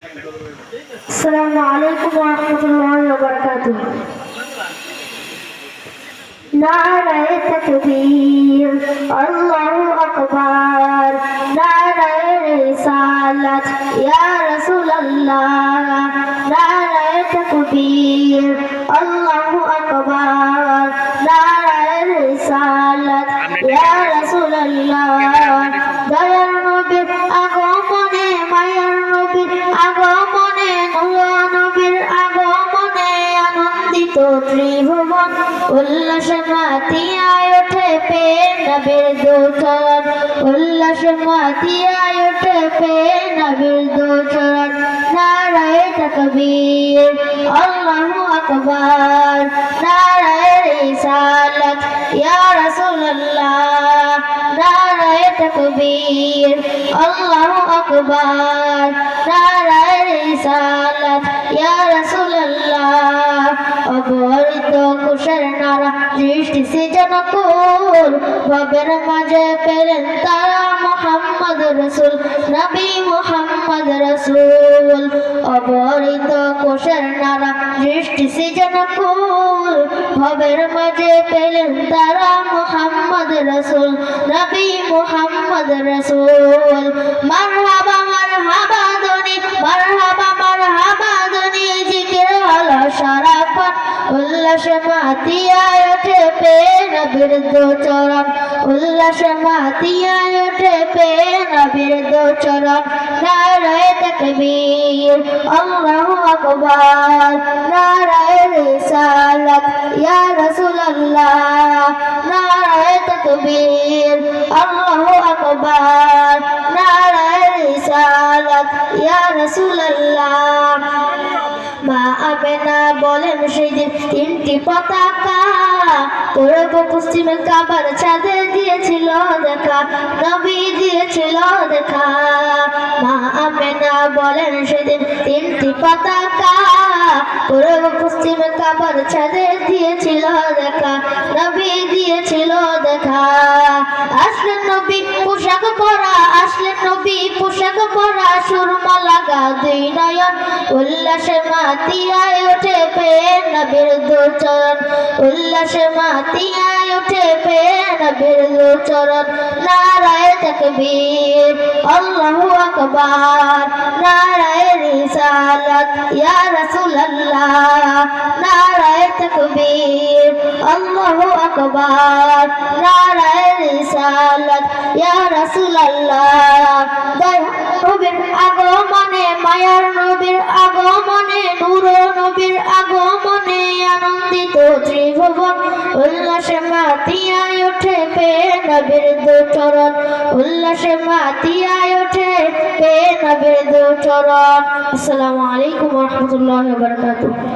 السلام عليكم ورحمة الله وبركاته. نعرہ تکبیر اللہ اکبر، نعرہ رسالت یا رسول اللہ، نعرہ تکبیر اللہ اکبر، نعرہ رسالت یا رسول اللہ। দয়ার নবীর আগমনে, মায়ার নবীর আগমনে, নূর নবীর আগমনে আনন্দিত ত্রিভুবন, উল্লাসে মাতিয়ায় ওঠে প্রেম নবীর দুচরণ, উল্লাসে মাতিয়ায় ওঠে প্রেম নবীর দুচরণ। নারায়ে তাকবীর আল্লাহু আকবার, নারায়ে রিসালাত ইয়া রাসূলুল্লাহ, নারায়ে তাকবীর আল্লাহু আকবার, নারায়ে রিসালাত ইয়া রাসূলুল্লাহ। অবরিত কুশের নারা দৃষ্টি সৃজনকুল, ভবের মাঝে পেলেন তারা মুহাম্মদ রাসূল, নবী মুহাম্মদ রাসূল। অবরিত কুশের নারা দৃষ্টি সৃজনকুল, ভবের মাঝে পেলেন তারা মুহাম্মদ রাসূল, নবী মুহাম্মদ রাসূল। মারহাবা মারহাবা ধ্বনি, মারহাবা মারহাবা ধ্বনি, জিকির হলো সারাক্ষণ, উল্লাসে মাতিয়ায় ওঠে প্রেম নবীর দুচরণ, উল্লাসে মাতিয়ায় ওঠে প্রেম নবীর দুচরণ। নারায়ে তাকবীর আল্লাহু আকবার, নারায়ে রিসালাত ইয়া রাসূলুল্লাহ, নারায়ে তাকবীর আল্লাহু আকবার, নারায়ে রিসালাত ইয়া রাসূলুল্লাহ। মা আমেনা বলেন সেদিন তিনটি পতাকা, পূর্ব পশ্চিমে কাবার চাঁদে দিয়েছিল দেখা, নবী দিয়েছিল দেখা। মা আমেনা বলেন সেদিন তিনটি পতাকা, পূর্ব পশ্চিমে কাবার চাঁদে দিয়েছিল দেখা, নবী দিয়েছিল দেখা। আসলেন নবী পোশাক পরা, আসলেন নবী পোশাক পরা, সুরমা লাগা দুই নয়ন, উল্লাসে মাতিয়ায় ওঠে প্রেম নবীর দুচরণ, উল্লাসে মাতিয়ায় ওঠে প্রেম নবীর দুচরণ। নারায়ে তাকবীর আল্লাহু আকবার, নারায়ে রিসালাত ইয়া রাসূলুল্লাহ, নারায়ে তাকবীর আল্লাহু আকবার, নারায়ে রিসালাত ইয়া রাসূলুল্লাহ। দয়ার নবীর আগমনে, মায়ার নবীর আগমনে, নূর নবীর আগমনে আনন্দিত ত্রিভুবন, উল্লাসে মাতিয়ায় ওঠে প্রেম নবীর দুচরণ, উল্লাসে মাতিয়ায় ওঠে প্রেম নবীর দুচরণ। আসসালামু আলাইকুম ওয়া রাহমাতুল্লাহি ওয়া বারাকাতুহু।